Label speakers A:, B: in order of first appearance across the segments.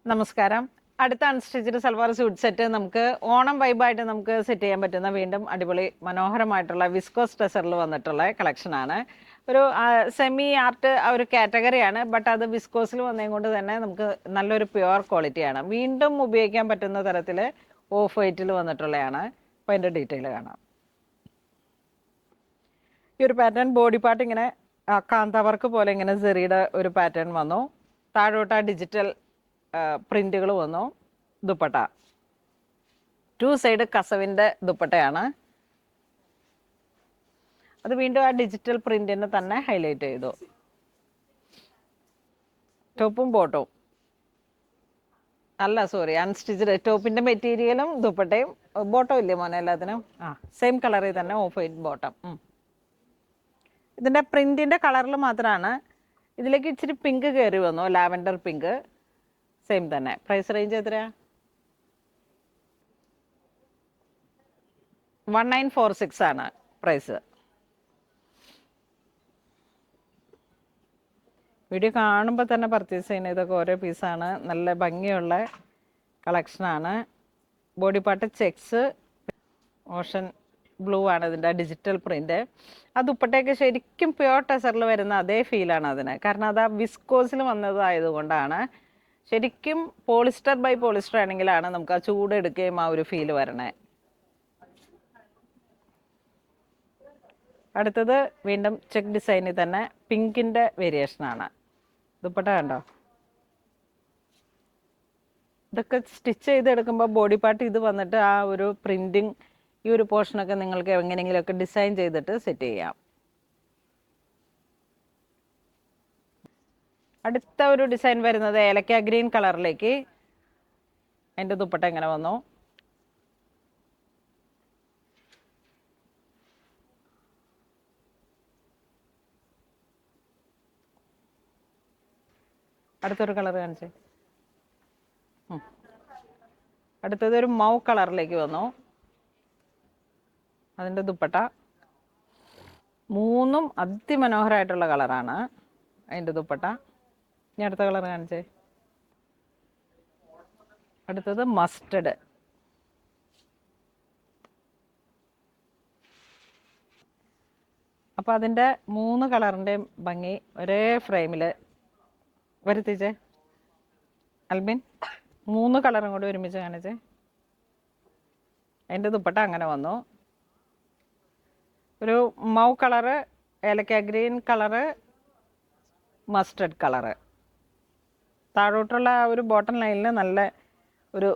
A: നമസ്കാരം. അടുത്ത unstitched salwar suit set നമുക്ക് ഓണം വൈബായിട്ട് നമുക്ക് സെറ്റ് ചെയ്യാൻ പറ്റുന്ന വീണ്ടും അടിപൊളി മനോഹരമായിട്ടുള്ള വിസ്കോസ് ടെസറിൽ വന്നിട്ടുള്ള കളക്ഷനാണ്. ഒരു സെമി ആർട്ട് ഒരു കാറ്റഗറിയാണ്. ബട്ട് അത് വിസ്കോസിൽ വന്നതും കൊണ്ട് തന്നെ നമുക്ക് നല്ലൊരു പ്യുവർ ക്വാളിറ്റിയാണ്. വീണ്ടും ഉപയോഗിക്കാൻ പറ്റുന്ന തരത്തിൽ ഓഫ് വൈറ്റിൽ വന്നിട്ടുള്ളതാണ്. അപ്പോൾ അതിൻ്റെ ഡീറ്റെയിൽ കാണാം. ഈ ഒരു പാറ്റേൺ ബോഡി പാർട്ട് ഇങ്ങനെ കാന്ത വർക്ക് പോലെ ഇങ്ങനെ സെറിയുടെ ഒരു പാറ്റേൺ വന്നു. താഴോട്ട് ഡിജിറ്റൽ പ്രിന്റുകൾ വന്നു. ദുപ്പട്ട 2 സൈഡ് കസവിൻ്റെ ദുപ്പട്ടയാണ്. അത് വീണ്ടും ആ ഡിജിറ്റൽ പ്രിന്റിനെ തന്നെ ഹൈലൈറ്റ് ചെയ്തു. ടോപ്പും ബോട്ടവും അല്ല സോറി അൺസ്റ്റിച്ച്ഡ് ടോപ്പിൻ്റെ മെറ്റീരിയലും ദുപ്പട്ടയും ബോട്ടം ഇല്ലേ മോനെ എല്ലാത്തിനും സെയിം കളറിൽ തന്നെ ഓഫ് വൈറ്റ് ബോട്ടം. ഇതിൻ്റെ പ്രിന്റിൻ്റെ കളറിൽ മാത്രമാണ് ഇതിലേക്ക് ഇച്ചിരി പിങ്ക് കയറി വന്നു. ലാവൻഡർ പിങ്ക് സെയിം തന്നെ. പ്രൈസ് റേഞ്ച് എത്രയാ? 1946 ആണ് പ്രൈസ്. വീഡിയോ കാണുമ്പോൾ തന്നെ പർച്ചേസ് ചെയ്യുന്ന ഇതൊക്കെ ഓരോ പീസാണ്. നല്ല ഭംഗിയുള്ള കളക്ഷനാണ്. Body part checks ocean blue ആണ് ഇതിൻ്റെ ഡിജിറ്റൽ പ്രിൻ്റ്. ആ ദുപ്പട്ടയൊക്കെ ശരിക്കും പ്യുവർ ടെസറിൽ വരുന്ന അതേ ഫീലാണ് അതിന്. കാരണം അത് ആ വിസ്കോസിൽ വന്നതായതുകൊണ്ടാണ്. ശരിക്കും പോളിസ്റ്റർ ബൈ പോളിസ്റ്റർ ആണെങ്കിലാണ് നമുക്ക് ആ ചൂട് എടുക്കുകയും ആ ഒരു ഫീൽ വരണേ. അടുത്തത് വീണ്ടും ചെക്ക് ഡിസൈനിൽ തന്നെ പിങ്കിൻ്റെ വേരിയേഷനാണ്. ദുപ്പട്ട കണ്ടോ? ഇതൊക്കെ സ്റ്റിച്ച് ചെയ്തെടുക്കുമ്പോൾ ബോഡി പാർട്ട് ഇത് വന്നിട്ട് ആ ഒരു പ്രിൻറ്റിങ് ഈ ഒരു പോർഷനൊക്കെ നിങ്ങൾക്ക് എങ്ങനെയെങ്കിലുമൊക്കെ ഡിസൈൻ ചെയ്തിട്ട് സെറ്റ് ചെയ്യാം. അടുത്ത ഒരു ഡിസൈൻ വരുന്നത് ഏലക്ക ഗ്രീൻ കളറിലേക്ക്. അതിൻ്റെ ദുപ്പട്ട എങ്ങനെ വന്നു? അടുത്തൊരു കളർ കാണിച്ചേ. അടുത്തത് ഒരു മൗ കളറിലേക്ക് വന്നു. അതിൻ്റെ ദുപ്പട്ട മൂന്നും അതിമനോഹരമായിട്ടുള്ള കളറാണ്. അതിൻ്റെ ദുപ്പട്ട. ഇനി അടുത്ത കളർ കാണിച്ചേ. അടുത്തത് മസ്റ്റഡ്. അപ്പോൾ അതിൻ്റെ 3 കളറിൻ്റെയും ഭംഗി ഒരേ ഫ്രെയിമിൽ വരുത്തിച്ചേ. അൽബിൻ 3 കളറും കൂടി ഒരുമിച്ച് കാണിച്ചേ. അതിൻ്റെ ദുപ്പട്ട അങ്ങനെ വന്നു. ഒരു മൗ കളറ്, ഏലക്ക ഗ്രീൻ കളറ്, മസ്റ്റർഡ് കളറ്. താഴോട്ടുള്ള ആ ഒരു ബോട്ടം ലൈനിൽ നല്ല ഒരു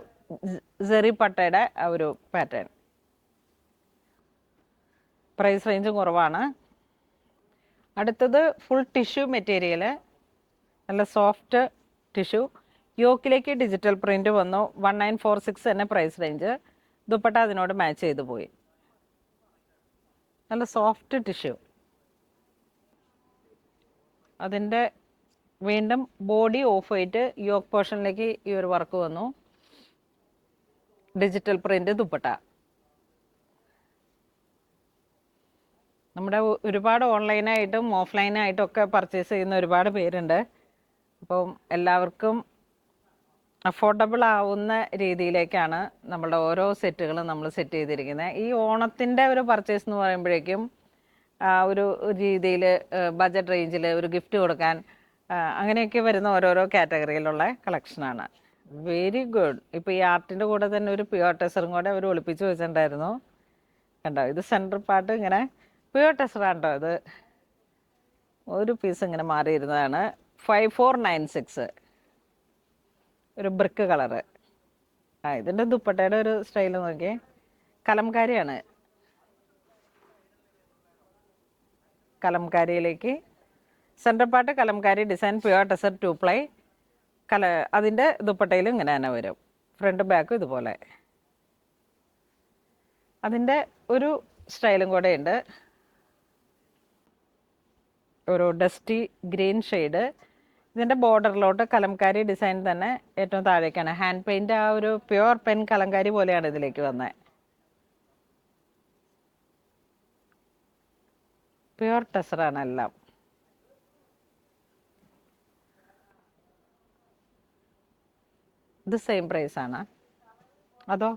A: സെറി പട്ടയുടെ ആ ഒരു പാറ്റേൺ. പ്രൈസ് റേഞ്ചും കുറവാണ്. അടുത്തത് ഫുൾ ടിഷ്യൂ മെറ്റീരിയൽ, നല്ല സോഫ്റ്റ് ടിഷ്യൂ. യോക്കിലേക്ക് ഡിജിറ്റൽ പ്രിൻ്റ് വന്നു. 1946 തന്നെ പ്രൈസ് റേഞ്ച്. ദുപ്പട്ട അതിനോട് മാച്ച് ചെയ്ത് പോയി. നല്ല സോഫ്റ്റ് ടിഷ്യൂ. അതിൻ്റെ വീണ്ടും ബോഡി ഓഫ് വൈറ്റ്, യോക്ക് പോർഷനിലേക്ക് ഈ ഒരു വർക്ക് വന്നു. Digital print dupatta. നമ്മുടെ ഒരുപാട് ഓൺലൈനായിട്ടും ഓഫ്ലൈനായിട്ടും ഒക്കെ പർച്ചേസ് ചെയ്യുന്ന ഒരുപാട് പേരുണ്ട്. അപ്പം എല്ലാവർക്കും അഫോർഡബിൾ ആവുന്ന രീതിയിലേക്കാണ് നമ്മളുടെ ഓരോ സെറ്റുകളും നമ്മൾ സെറ്റ് ചെയ്തിരിക്കുന്നത്. ഈ ഓണത്തിൻ്റെ ഒരു പർച്ചേസ് എന്ന് പറയുമ്പോഴേക്കും ഒരു രീതിയിൽ ബഡ്ജറ്റ് റേഞ്ചിൽ ഒരു ഗിഫ്റ്റ് കൊടുക്കാൻ അങ്ങനെയൊക്കെ വരുന്ന ഓരോരോ കാറ്റഗറിയിലുള്ള കളക്ഷനാണ്. Very good. ഇപ്പോൾ ഈ ആർട്ടിൻ്റെ കൂടെ തന്നെ ഒരു പ്യുവർ ടെസറും കൂടെ അവർ ഒളിപ്പിച്ച് വെച്ചിട്ടുണ്ടായിരുന്നു. കണ്ടോ? ഇത് സെൻറ്റർ പാർട്ട് ഇങ്ങനെ പ്യുവർ ടെസറാണ് കേട്ടോ. ഇത് ഒരു പീസ് ഇങ്ങനെ മാറിയിരുന്നതാണ്. 5496 ഒരു ബ്രിക്ക് കളറ്. ഇതിൻ്റെ ദുപ്പട്ടയുടെ ഒരു സ്റ്റൈൽ നോക്കിയേ. കലംകാരിയാണ്. കലംകാരിയിലേക്ക് centre part Kalamkari design pure tussar 2 ply അതിൻ്റെ ദുപ്പട്ടയിലും ഇങ്ങനെ തന്നെ വരും. ഫ്രണ്ട് ബാക്കും ഇതുപോലെ. അതിൻ്റെ ഒരു സ്റ്റൈലും കൂടെ ഉണ്ട്. ഒരു ഡസ്റ്റി ഗ്രീൻ ഷെയ്ഡ്. ഇതിൻ്റെ ബോർഡറിലോട്ട് കലംകാരി ഡിസൈൻ തന്നെ ഏറ്റവും താഴേക്കാണ്. ഹാൻഡ് പെയിൻ്റ് ആ ഒരു പ്യുവർ പെൻ കലംകാരി പോലെയാണ് ഇതിലേക്ക് വന്നത്. പ്യുവർ ടെസറാണ് എല്ലാം. ഇത് സെയിം പ്രൈസ് ആണ് അതോ